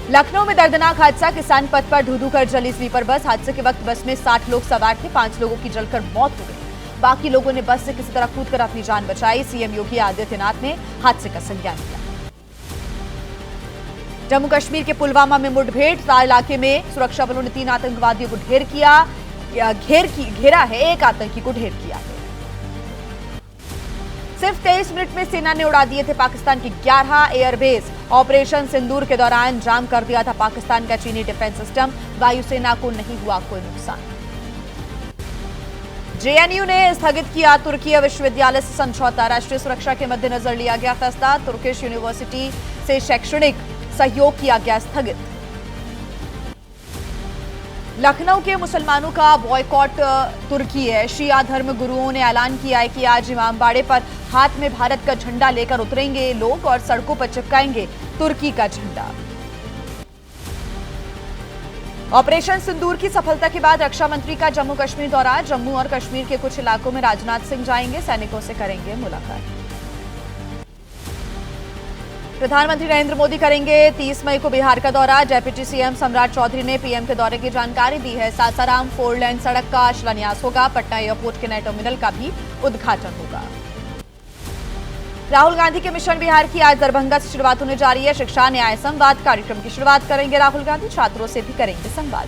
लखनऊ में दर्दनाक हादसा, किसान पथ पर धू-धू कर जली स्लीपर बस। हादसे के वक्त बस में 60 लोग सवार थे, 5 लोगों की जलकर मौत हो गई। बाकी लोगों ने बस से किसी तरह कूदकर अपनी जान बचाई। सीएम योगी आदित्यनाथ ने हादसे का संज्ञान लिया। जम्मू कश्मीर के पुलवामा में मुठभेड़, तार इलाके में सुरक्षा बलों ने 3 आतंकवादियों को घेरा है, एक आतंकी को ढेर किया है। सिर्फ 23 मिनट में सेना ने उड़ा दिए थे पाकिस्तान की 11 एयरबेस। ऑपरेशन सिंदूर के दौरान जाम कर दिया था पाकिस्तान का चीनी डिफेंस सिस्टम। वायुसेना को नहीं हुआ कोई नुकसान। जेएनयू ने स्थगित किया तुर्की विश्वविद्यालय से समझौता। राष्ट्रीय सुरक्षा के मद्देनजर लिया गया फैसला। तुर्किश यूनिवर्सिटी से शैक्षणिक सहयोग किया गया स्थगित। लखनऊ के मुसलमानों का बॉयकॉट तुर्की है। शिया धर्म गुरुओं ने ऐलान किया है कि आज इमामबाड़े पर हाथ में भारत का झंडा लेकर उतरेंगे लोग और सड़कों पर चिपकाएंगे तुर्की का झंडा। ऑपरेशन सिंदूर की सफलता के बाद रक्षा मंत्री का जम्मू कश्मीर दौरा। जम्मू और कश्मीर के कुछ इलाकों में राजनाथ सिंह जाएंगे, सैनिकों से करेंगे मुलाकात। प्रधानमंत्री नरेंद्र मोदी करेंगे 30 मई को बिहार का दौरा। डेप्यूटी सीएम सम्राट चौधरी ने पीएम के दौरे की जानकारी दी है। सासाराम 4 लेन सड़क का शिलान्यास होगा। पटना एयरपोर्ट के नए टर्मिनल का भी उद्घाटन होगा। राहुल गांधी के मिशन बिहार की आज दरभंगा से शुरुआत होने जा रही है। शिक्षा न्याय संवाद कार्यक्रम की शुरुआत करेंगे राहुल गांधी। छात्रों से भी करेंगे संवाद।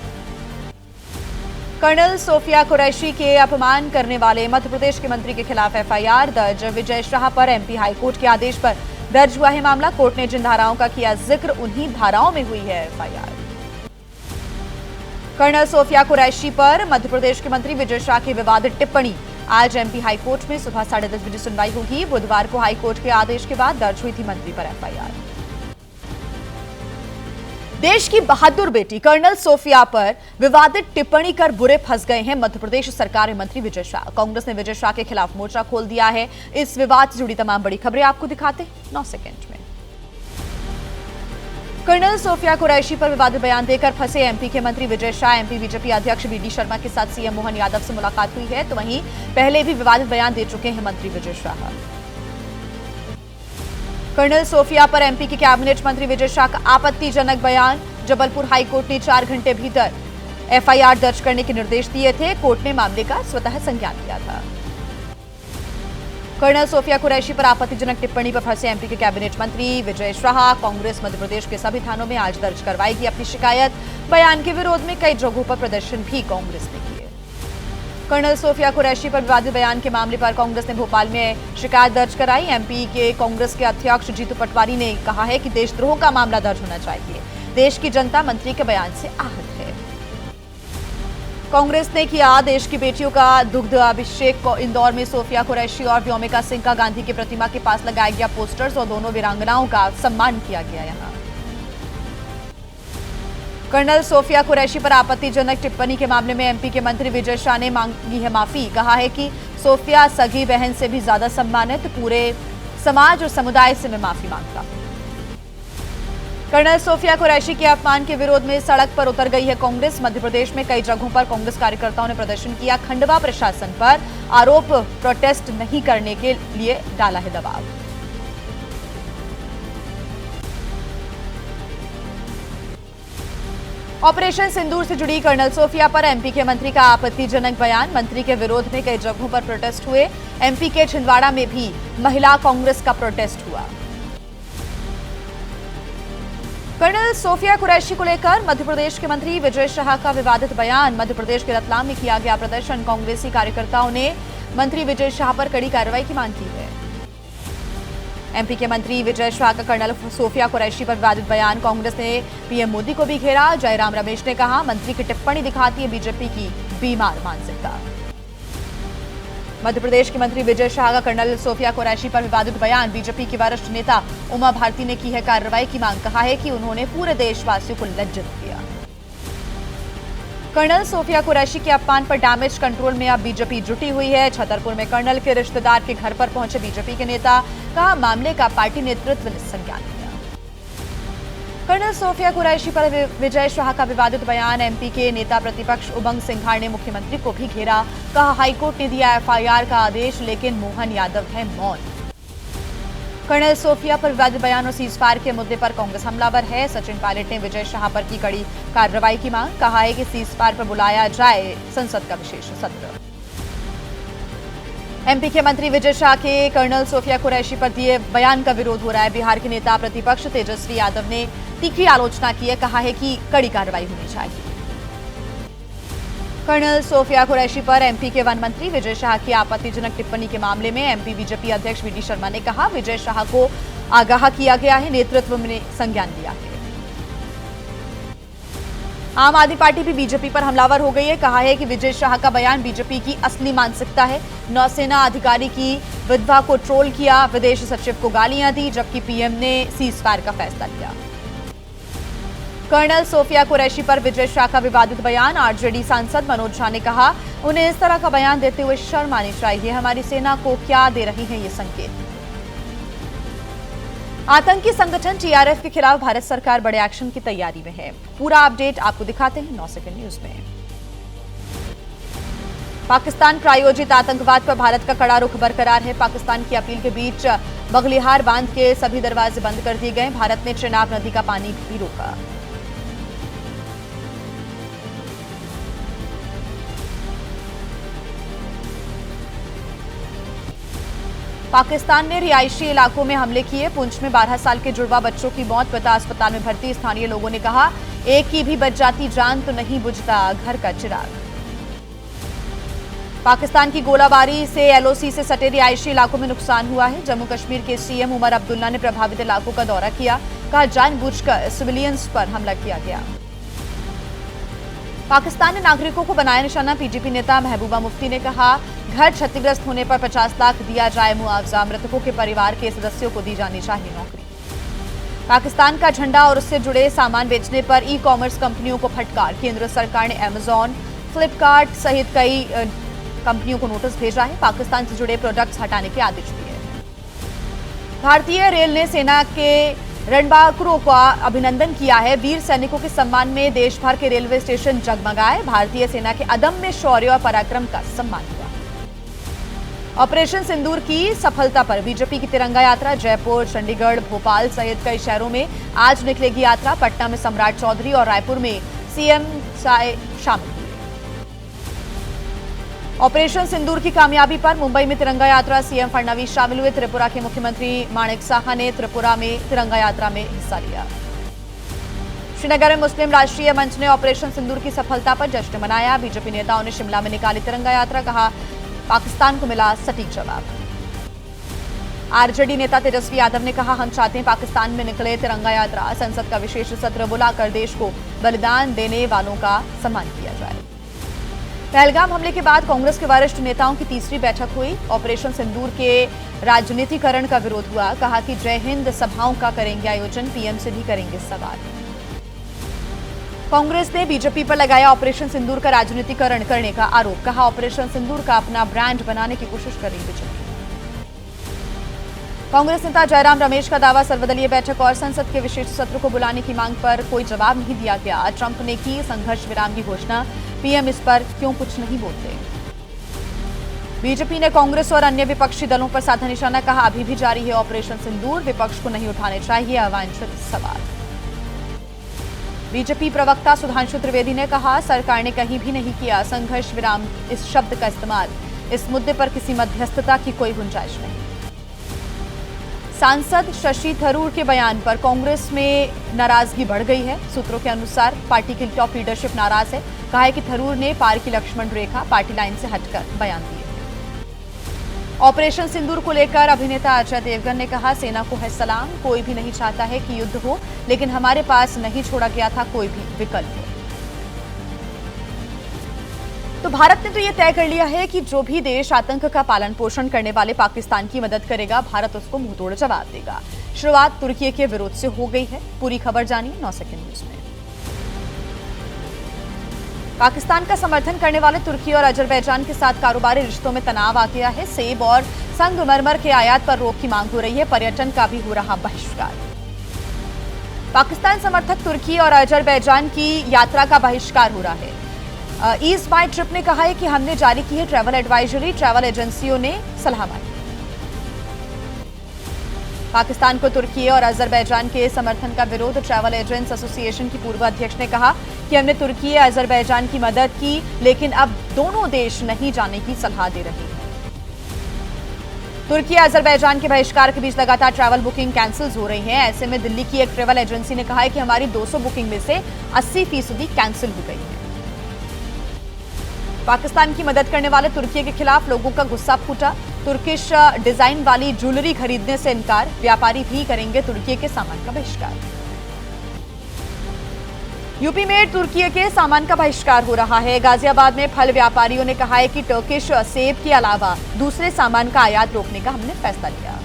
कर्नल सोफिया कुरैशी के अपमान करने वाले मध्य प्रदेश के मंत्री के खिलाफ एफआईआर दर्ज। विजय शाह पर एमपी हाईकोर्ट के आदेश पर दर्ज हुआ है मामला। कोर्ट ने जिन धाराओं का किया जिक्र, उन्हीं धाराओं में हुई है एफआईआर। कर्नल सोफिया कुरैशी पर मध्य प्रदेश के मंत्री विजय शाह की विवादित टिप्पणी। आज एमपी हाईकोर्ट में सुबह 10:30 बजे सुनवाई होगी। बुधवार को हाईकोर्ट के आदेश के बाद दर्ज हुई थी मंत्री पर एफआईआर। देश की बहादुर बेटी कर्नल सोफिया पर विवादित टिप्पणी कर बुरे फंस गए हैं मध्य प्रदेश सरकार मंत्री विजय शाह। कांग्रेस ने विजय शाह के खिलाफ मोर्चा खोल दिया है। इस विवाद से जुड़ी तमाम बड़ी खबरें आपको दिखाते हैं 9 सेकंड में। कर्नल सोफिया कुरैशी पर विवादित बयान देकर फंसे एमपी के मंत्री विजय शाह। एमपी बीजेपी अध्यक्ष वीडी शर्मा के साथ सीएम मोहन यादव से मुलाकात हुई है, तो वहीं पहले भी विवादित बयान दे चुके हैं मंत्री विजय शाह। कर्नल सोफिया पर एमपी के कैबिनेट मंत्री विजय शाह का आपत्तिजनक बयान। जबलपुर हाईकोर्ट ने 4 घंटे भीतर एफआईआर दर्ज करने के निर्देश दिए थे। कोर्ट ने मामले का स्वतः संज्ञान लिया था। कर्नल सोफिया कुरैशी पर आपत्तिजनक टिप्पणी पर फंसे एमपी के कैबिनेट मंत्री विजय शाह। कांग्रेस मध्य प्रदेश के सभी थानों में आज दर्ज करवाएगी अपनी शिकायत। बयान के विरोध में कई जगहों पर प्रदर्शन भी कांग्रेस ने किए। कर्नल सोफिया कुरैशी पर विवादित बयान के मामले पर कांग्रेस ने भोपाल में शिकायत दर्ज कराई। एमपी के कांग्रेस के अध्यक्ष जीतू पटवारी ने कहा है कि देशद्रोह का मामला दर्ज होना चाहिए। देश की जनता मंत्री के बयान से आहत है। कांग्रेस ने किया देश की बेटियों का दुग्ध अभिषेक। इंदौर में सोफिया कुरैशी और व्योमिका सिंह का गांधी की प्रतिमा के पास लगाया गया पोस्टर्स और दोनों वीरांगनाओं का सम्मान किया गया। यहां कर्नल सोफिया कुरैशी पर आपत्तिजनक टिप्पणी के मामले में एमपी के मंत्री विजय शाह ने मांगी है माफी। कहा है कि सोफिया सगी बहन से भी ज्यादा सम्मानित, पूरे समाज और समुदाय से मैं माफी मांगता हूं। कर्नल सोफिया कुरैशी के अपमान के विरोध में सड़क पर उतर गई है कांग्रेस। मध्य प्रदेश में कई जगहों पर कांग्रेस कार्यकर्ताओं ने प्रदर्शन किया। खंडवा प्रशासन पर आरोप प्रोटेस्ट नहीं करने के लिए डाला है दबाव। ऑपरेशन सिंदूर से जुड़ी कर्नल सोफिया पर एमपी के मंत्री का आपत्तिजनक बयान। मंत्री के विरोध में कई जगहों पर प्रोटेस्ट हुए। एमपी के छिंदवाड़ा में भी महिला कांग्रेस का प्रोटेस्ट हुआ। कर्नल सोफिया कुरैशी को लेकर मध्य प्रदेश के मंत्री विजय शाह का विवादित बयान। मध्य प्रदेश के रतलाम में किया गया प्रदर्शन। कांग्रेसी कार्यकर्ताओं ने मंत्री विजय शाह पर कड़ी कार्रवाई की मांग की है। एमपी के मंत्री विजय शाह का कर्नल सोफिया कुरैशी पर विवादित बयान। कांग्रेस ने पीएम मोदी को भी घेरा। जयराम रमेश ने कहा मंत्री की टिप्पणी दिखाती है बीजेपी की बीमार मानसिकता। मध्य प्रदेश के मंत्री विजय शाह का कर्नल सोफिया कुरैशी पर विवादित बयान। बीजेपी की वरिष्ठ नेता उमा भारती ने की है कार्रवाई की मांग। कहा है कि उन्होंने पूरे देशवासियों को लज्जित किया। कर्नल सोफिया कुरैशी के अपमान पर डैमेज कंट्रोल में अब बीजेपी जुटी हुई है। छतरपुर में कर्नल के रिश्तेदार के घर पर पहुंचे बीजेपी के नेता। कहा मामले का पार्टी नेतृत्व ने संज्ञान लिया। कर्नल सोफिया कुरैशी पर विजय शाह का विवादित बयान। एमपी के नेता प्रतिपक्ष उमंग सिंघार ने मुख्यमंत्री को भी घेरा। कहा हाईकोर्ट ने दिया एफआईआर का आदेश, लेकिन मोहन यादव है मौन। कर्नल सोफिया पर विवादित बयान और सीज फायर के मुद्दे पर कांग्रेस हमलावर है। सचिन पायलट ने विजय शाह पर की कड़ी कार्रवाई की मांग, कहा है कि सीज फायर पर बुलाया जाए संसद का विशेष सत्र। एमपी के मंत्री विजय शाह के कर्नल सोफिया कुरैशी पर दिए बयान का विरोध हो रहा है। बिहार के नेता प्रतिपक्ष तेजस्वी यादव ने तीखी आलोचना की है, कहा है कि कड़ी कार्रवाई होनी चाहिए। कर्नल सोफिया कुरैशी पर एमपी के वन मंत्री विजय शाह की आपत्तिजनक टिप्पणी के मामले में एमपी बीजेपी अध्यक्ष वीडी शर्मा ने कहा, विजय शाह को आगाह किया गया है, नेतृत्व में संज्ञान लिया है। आम आदमी पार्टी भी बीजेपी पर हमलावर हो गई है, कहा है कि विजय शाह का बयान बीजेपी की असली मानसिकता है। नौसेना अधिकारी की विधवा को ट्रोल किया, विदेश सचिव को गालियां दी, जबकि पीएम ने सीज फायर का फैसला लिया। कर्नल सोफिया कुरैशी पर विजय शाह का विवादित बयान, आरजेडी सांसद मनोज झा ने कहा, उन्हें इस तरह का बयान देते हुए शर्म आनी चाहिए। हमारी सेना को क्या दे रही है ये संकेत। आतंकी संगठन टीआरएफ के खिलाफ भारत सरकार बड़े एक्शन की तैयारी में है। पूरा अपडेट आपको दिखाते हैं 9 सेकंड न्यूज में। पाकिस्तान प्रायोजित आतंकवाद पर भारत का कड़ा रुख बरकरार है। पाकिस्तान की अपील के बीच बगलिहार बांध के सभी दरवाजे बंद कर दिए गए। भारत ने चेनाब नदी का पानी भी रोका। पाकिस्तान ने रिहायशी इलाकों में हमले किए। पुंछ में 12 साल के जुड़वा बच्चों की मौत, पिता अस्पताल में भर्ती। स्थानीय लोगों ने कहा, एक की भी बच जाती जान तो नहीं बुझता घर का चिराग। पाकिस्तान की गोलाबारी से एलओसी से सटे रिहायशी इलाकों में नुकसान हुआ है। जम्मू कश्मीर के सीएम उमर अब्दुल्ला ने प्रभावित इलाकों का दौरा किया, कहा जानबूझकर सिविलियंस पर हमला किया गया। पाकिस्तान ने नागरिकों को बनाया निशाना। पीडीपी नेता महबूबा मुफ्ती ने कहा, घर क्षतिग्रस्त होने पर 50 लाख दिया जाए मुआवजा। मृतकों के परिवार के सदस्यों को दी जानी चाहिए नौकरी। पाकिस्तान का झंडा और उससे जुड़े सामान बेचने पर ई कॉमर्स कंपनियों को फटकार। केंद्र सरकार ने अमेजॉन, फ्लिपकार्ट सहित कई कंपनियों को नोटिस भेजा है। पाकिस्तान से जुड़े प्रोडक्ट्स हटाने के आदेश दिए हैं। भारतीय रेल ने सेना के रणबांकुरों का अभिनंदन किया है। वीर सैनिकों के सम्मान में देश भर के रेलवे स्टेशन जगमगाए। भारतीय सेना के अदम्य शौर्य और पराक्रम का सम्मान हुआ। ऑपरेशन सिंदूर की सफलता पर बीजेपी की तिरंगा यात्रा जयपुर, चंडीगढ़, भोपाल सहित कई शहरों में आज निकलेगी यात्रा। पटना में सम्राट चौधरी और रायपुर में सीएम शामिल हुए। ऑपरेशन सिंदूर की कामयाबी पर मुंबई में तिरंगा यात्रा, सीएम फडणवीस शामिल हुए। त्रिपुरा के मुख्यमंत्री माणिक साहा ने त्रिपुरा में तिरंगा यात्रा में हिस्सा लिया। श्रीनगर में मुस्लिम राष्ट्रीय मंच ने ऑपरेशन सिंदूर की सफलता पर जश्न मनाया। बीजेपी नेताओं ने शिमला में निकाली तिरंगा यात्रा, कहा पाकिस्तान को मिला सटीक जवाब। आरजेडी नेता तेजस्वी यादव ने कहा, हम चाहते हैं पाकिस्तान में निकले तिरंगा यात्रा। संसद का विशेष सत्र बुलाकर देश को बलिदान देने वालों का सम्मान किया जाए। पहलगाम हमले के बाद कांग्रेस के वरिष्ठ नेताओं की तीसरी बैठक हुई। ऑपरेशन सिंदूर के राजनीतिकरण का विरोध हुआ, कहा कि जय हिंद सभाओं का करेंगे आयोजन, पीएम से भी करेंगे सवाल। कांग्रेस ने बीजेपी पर लगाया ऑपरेशन सिंदूर का राजनीतिकरण करने का आरोप, कहा ऑपरेशन सिंदूर का अपना ब्रांड बनाने की कोशिश कर रही बीजेपी। कांग्रेस नेता जयराम रमेश का दावा, सर्वदलीय बैठक और संसद के विशेष सत्र को बुलाने की मांग पर कोई जवाब नहीं दिया गया। ट्रंप ने की संघर्ष विराम की घोषणा, पीएम इस पर क्यों कुछ नहीं बोलते। बीजेपी ने कांग्रेस और अन्य विपक्षी दलों पर साधा निशाना, कहा अभी भी जारी है ऑपरेशन सिंदूर, विपक्ष को नहीं उठाने चाहिए अवांछित सवाल। बीजेपी प्रवक्ता सुधांशु त्रिवेदी ने कहा, सरकार ने कहीं भी नहीं किया संघर्ष विराम इस शब्द का इस्तेमाल। इस मुद्दे पर किसी मध्यस्थता की कोई गुंजाइश नहीं। सांसद शशि थरूर के बयान पर कांग्रेस में नाराजगी बढ़ गई है। सूत्रों के अनुसार पार्टी की टॉप लीडरशिप नाराज है। कहा है कि थरूर ने पार की लक्ष्मण रेखा, पार्टी लाइन से हटकर बयान दिए। ऑपरेशन सिंदूर को लेकर अभिनेता अजय देवगन ने कहा, सेना को है सलाम, कोई भी नहीं चाहता है कि युद्ध हो, लेकिन हमारे पास नहीं छोड़ा गया था कोई भी विकल्प। तो भारत ने तो यह तय कर लिया है कि जो भी देश आतंक का पालन पोषण करने वाले पाकिस्तान की मदद करेगा, भारत उसको मुंहतोड़ जवाब देगा। शुरुआत तुर्की के विरोध से हो गई है। पूरी खबर जानिए 9 सेकंड न्यूज में। पाकिस्तान का समर्थन करने वाले तुर्की और अजरबैजान के साथ कारोबारी रिश्तों में तनाव आ गया है। सेब और संगमरमर के आयात पर रोक की मांग हो रही है। पर्यटन का भी हो रहा बहिष्कार। पाकिस्तान समर्थक तुर्की और अजरबैजान की यात्रा का बहिष्कार हो रहा है। ईस्ट बाय ट्रिप ने कहा है कि हमने जारी की है ट्रैवल एडवाइजरी, ट्रैवल एजेंसियों ने सलाह मांगी। पाकिस्तान को तुर्की और अजरबैजान के समर्थन का विरोध। ट्रैवल एजेंट्स एसोसिएशन की पूर्व अध्यक्ष ने कहा कि हमने तुर्की और अजरबैजान की मदद की, लेकिन अब दोनों देश नहीं जाने की सलाह दे रहे हैं। तुर्की और अजरबैजान के बहिष्कार के बीच लगातार ट्रैवल बुकिंग कैंसिल हो रही है। ऐसे में दिल्ली की एक ट्रैवल एजेंसी ने कहा है कि हमारी 200 बुकिंग में से 80% कैंसिल हो गई है। पाकिस्तान की मदद करने वाले तुर्की के खिलाफ लोगों का गुस्सा फूटा। तुर्किश डिजाइन वाली ज्वेलरी खरीदने से इनकार, व्यापारी भी करेंगे तुर्की के सामान का बहिष्कार। यूपी में तुर्की के सामान का बहिष्कार हो रहा है। गाजियाबाद में फल व्यापारियों ने कहा है कि टर्किश सेब के अलावा दूसरे सामान का आयात रोकने का हमने फैसला लिया।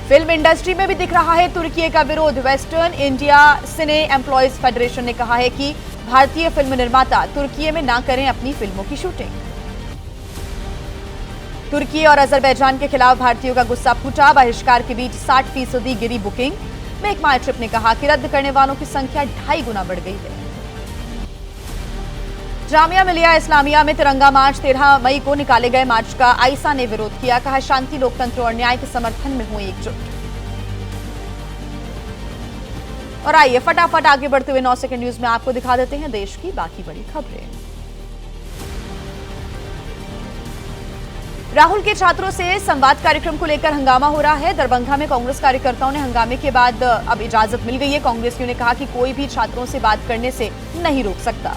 फिल्म इंडस्ट्री में भी दिख रहा है तुर्की का विरोध। वेस्टर्न इंडिया सिने एम्प्लॉयज फेडरेशन ने कहा है कि भारतीय फिल्म निर्माता तुर्की में ना करें अपनी फिल्मों की शूटिंग। तुर्की और अजरबैजान के खिलाफ भारतीयों का गुस्सा फूटा। बहिष्कार के बीच 60% गिरी बुकिंग। मेक माई ट्रिप ने कहा कि रद्द करने वालों की संख्या 2.5 गुना बढ़ गई है। जामिया मिलिया इस्लामिया में तिरंगा मार्च 13 मई को निकाले गए मार्च का आईसा ने विरोध किया। कहा शांति, लोकतंत्र और न्याय के समर्थन में हुई एकजुट। और आइए फटाफट आगे बढ़ते हुए 9 सेकंड न्यूज में आपको दिखा देते हैं देश की बाकी बड़ी खबरें। राहुल के छात्रों से संवाद कार्यक्रम को लेकर हंगामा हो रहा है। दरभंगा में कांग्रेस कार्यकर्ताओं ने हंगामे के बाद अब इजाजत मिल गई है। कांग्रेसियों ने कहा कि कोई भी छात्रों से बात करने से नहीं रोक सकता।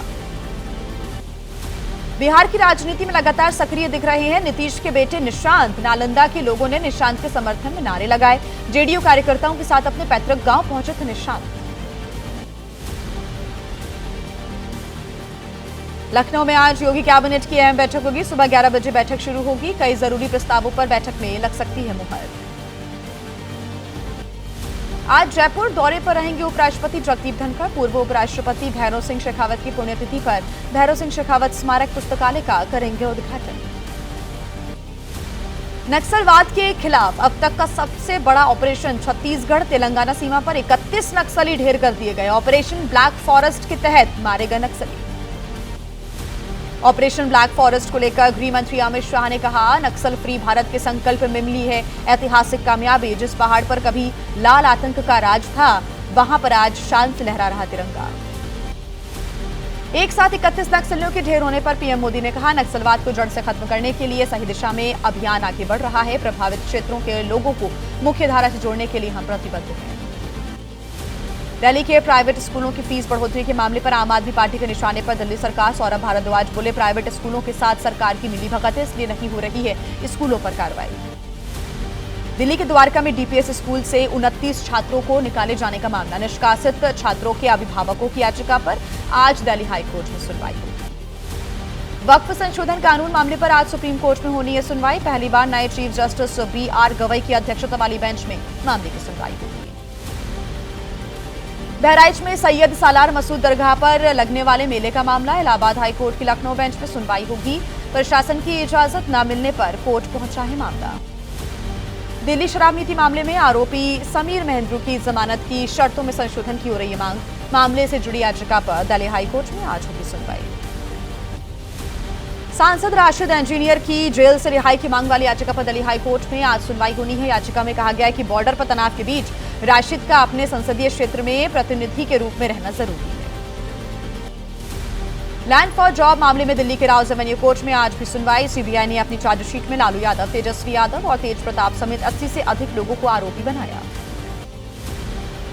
बिहार की राजनीति में लगातार सक्रिय दिख रहे हैं नीतीश के बेटे निशांत। नालंदा के लोगों ने निशांत के समर्थन में नारे लगाए। जेडीयू कार्यकर्ताओं के साथ अपने पैतृक गांव पहुंचे थे निशांत। लखनऊ में आज योगी कैबिनेट की अहम बैठक होगी। सुबह 11 बजे बैठक शुरू होगी। कई जरूरी प्रस्तावों पर बैठक में लग सकती है मुहर। आज जयपुर दौरे पर रहेंगे उपराष्ट्रपति जगदीप धनखड़। पूर्व उपराष्ट्रपति भैरव सिंह शेखावत की पुण्यतिथि पर भैरव सिंह शेखावत स्मारक पुस्तकालय का करेंगे उद्घाटन। नक्सलवाद के खिलाफ अब तक का सबसे बड़ा ऑपरेशन छत्तीसगढ़ तेलंगाना सीमा पर 31 नक्सली ढेर कर दिए गए। ऑपरेशन ब्लैक फॉरेस्ट के तहत मारे गए नक्सली। ऑपरेशन ब्लैक फॉरेस्ट को लेकर गृह मंत्री अमित शाह ने कहा नक्सल फ्री भारत के संकल्प में मिली है ऐतिहासिक कामयाबी। जिस पहाड़ पर कभी लाल आतंक का राज था, वहां पर आज शान से लहरा रहा तिरंगा। एक साथ 31 नक्सलियों के ढेर होने पर पीएम मोदी ने कहा नक्सलवाद को जड़ से खत्म करने के लिए सही दिशा में अभियान आगे बढ़ रहा है। प्रभावित क्षेत्रों के लोगों को मुख्यधारा से जोड़ने के लिए हम प्रतिबद्ध हैं। दिल्ली के प्राइवेट स्कूलों की फीस बढ़ोतरी के मामले पर आम आदमी पार्टी के निशाने पर दिल्ली सरकार। सौरभ भारद्वाज बोले प्राइवेट स्कूलों के साथ सरकार की मिलीभगत है, इसलिए नहीं हो रही है स्कूलों पर कार्रवाई। दिल्ली के द्वारका में डीपीएस स्कूल से 29 छात्रों को निकाले जाने का मामला। निष्कासित छात्रों के अभिभावकों की याचिका पर आज दिल्ली हाईकोर्ट में सुनवाई होगी। वक्फ संशोधन कानून मामले पर आज सुप्रीम कोर्ट में होनी है सुनवाई। पहली बार नए चीफ जस्टिस BR गवई की अध्यक्षता वाली बेंच में मामले की सुनवाई होगी। बहराइच में सैयद सालार मसूद दरगाह पर लगने वाले मेले का मामला। इलाहाबाद हाईकोर्ट की लखनऊ बेंच में सुनवाई होगी। प्रशासन की इजाजत न मिलने पर कोर्ट पहुंचा है मामला। दिल्ली शराब नीति मामले में आरोपी समीर महेंद्रू की जमानत की शर्तों में संशोधन की हो रही है मांग। मामले से जुड़ी याचिका पर दिल्ली हाईकोर्ट में आज होगी सुनवाई। सांसद राशिद इंजीनियर की जेल से रिहाई की मांग वाली याचिका पर दिल्ली हाईकोर्ट में आज सुनवाई होनी है। याचिका में कहा गया है कि बॉर्डर पर तनाव के बीच राशिद का अपने संसदीय क्षेत्र में प्रतिनिधि के रूप में रहना जरूरी है। लैंड फॉर जॉब मामले में दिल्ली के राउज एवेन्यू कोर्ट में आज भी सुनवाई। सीबीआई ने अपनी चार्जशीट में लालू यादव, तेजस्वी यादव और तेज प्रताप समेत 80 से अधिक लोगों को आरोपी बनाया।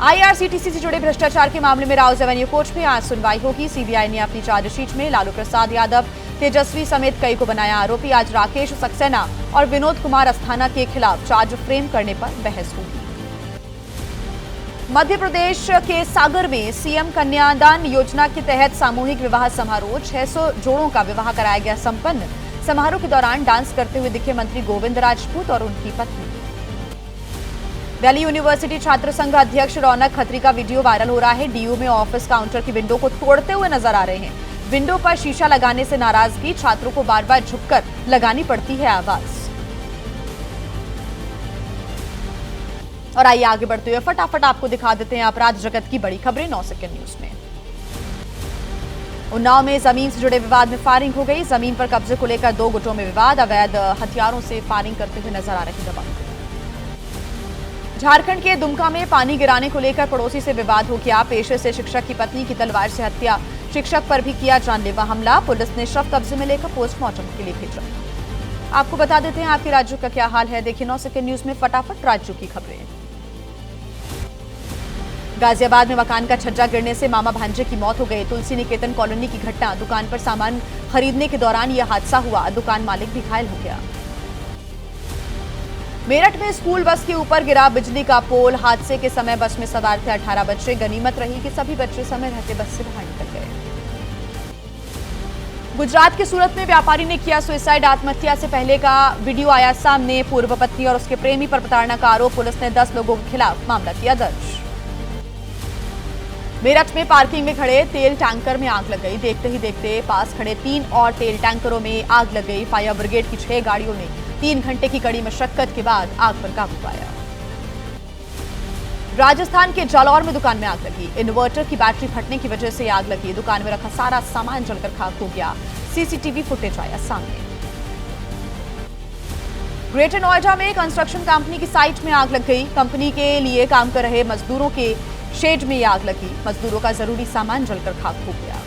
IRCTC से जुड़े भ्रष्टाचार के मामले में राउज एवेन्यू कोर्ट में आज सुनवाई होगी। सीबीआई ने अपनी चार्जशीट में लालू प्रसाद यादव, तेजस्वी समेत कई को बनाया आरोपी। आज राकेश सक्सेना और विनोद कुमार अस्थाना के खिलाफ चार्ज फ्रेम करने पर बहस होगी। मध्य प्रदेश के सागर में सीएम कन्यादान योजना के तहत सामूहिक विवाह समारोह 600 जोड़ों का विवाह कराया गया संपन्न। समारोह के दौरान डांस करते हुए दिखे मंत्री गोविंद राजपूत और उनकी पत्नी। दिल्ली यूनिवर्सिटी छात्र संघ अध्यक्ष रौनक खत्री का वीडियो वायरल हो रहा है। डीयू में ऑफिस काउंटर की विंडो को तोड़ते हुए नजर आ रहे हैं। विंडो पर शीशा लगाने से नाराजगी, छात्रों को बार बार झुककर लगानी पड़ती है आवाज। और आइए आगे बढ़ते हुए फटाफट आपको दिखा देते हैं अपराध जगत की बड़ी खबरें 9 सेकंड न्यूज में। उन्नाव में जमीन से जुड़े विवाद में फायरिंग हो गई। जमीन पर कब्जे को लेकर 2 गुटों में विवाद। अवैध हथियारों से फायरिंग करते हुए नजर आ रहे दबंग। झारखंड के दुमका में पानी गिराने को लेकर पड़ोसी से विवाद हो गया। पेशे से शिक्षक की पत्नी की तलवार से हत्या, शिक्षक पर भी किया जानलेवा हमला। पुलिस ने शव कब्जे में लेकर पोस्टमार्टम के लिए भेजा। आपको बता देते हैं आपके राज्यों का क्या हाल है। देखिए 9 सेकंड न्यूज में फटाफट राज्यों की खबरें। गाजियाबाद में मकान का छज्जा गिरने से मामा भांजे की मौत हो गई। तुलसी निकेतन कॉलोनी की घटना, दुकान पर सामान खरीदने के दौरान यह हादसा हुआ। दुकान मालिक भी घायल हो गया। मेरठ में स्कूल बस के ऊपर गिरा बिजली का पोल। हादसे के समय बस में सवार थे 18 बच्चे। गनीमत रही कि सभी बच्चे समय रहते बस से बाहर निकल गए। गुजरात के सूरत में व्यापारी ने किया सुसाइड, आत्महत्या से पहले का वीडियो आया सामने। पूर्व पत्नी और उसके प्रेमी पर प्रताड़ना का आरोप। पुलिस ने 10 लोगों के खिलाफ मामला किया दर्ज। मेरठ में पार्किंग में खड़े तेल टैंकर में आग लग गई। देखते ही देखते पास खड़े 3 और तेल टैंकरों में आग लग गई। फायर ब्रिगेड की 6 गाड़ियों ने 3 घंटे की कड़ी मशक्कत के बाद आग पर काबू पाया। राजस्थान के जालौर में दुकान में आग लगी। इन्वर्टर की बैटरी फटने की वजह से आग लगी। दुकान में रखा सारा सामान जलकर खाक हो गया। सीसीटीवी फुटेज आया सामने। ग्रेटर नोएडा में कंस्ट्रक्शन कंपनी की साइट में आग लग गई। कंपनी के लिए काम कर रहे मजदूरों के शेड में आग लगी। मजदूरों का जरूरी सामान जलकर खाक हो गया।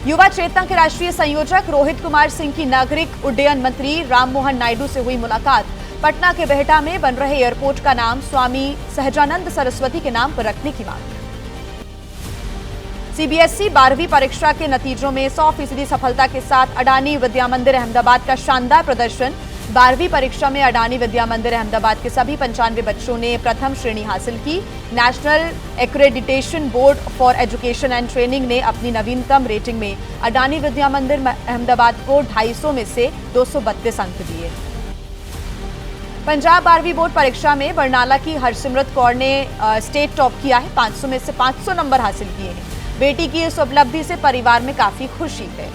युवा चेतना के राष्ट्रीय संयोजक रोहित कुमार सिंह की नागरिक उड्डयन मंत्री राममोहन नायडू से हुई मुलाकात। पटना के बेहटा में बन रहे एयरपोर्ट का नाम स्वामी सहजानंद सरस्वती के नाम पर रखने की मांग। सीबीएसई 12वीं परीक्षा के नतीजों में 100% सफलता के साथ अडानी विद्या मंदिर अहमदाबाद का शानदार प्रदर्शन। 12वीं परीक्षा में अडानी विद्या मंदिर अहमदाबाद के सभी 95 बच्चों ने प्रथम श्रेणी हासिल की। National accreditation board for education and training ने अपनी नवीनतम रेटिंग में अडानी विद्या मंदिर अहमदाबाद को 250 में से 232 अंक दिए। पंजाब 12वीं बोर्ड परीक्षा में बरनाला की हरसिमरत कौर ने स्टेट टॉप किया है। 500 में से 500 नंबर हासिल किए हैं। बेटी की इस उपलब्धि से परिवार में काफी खुशी है।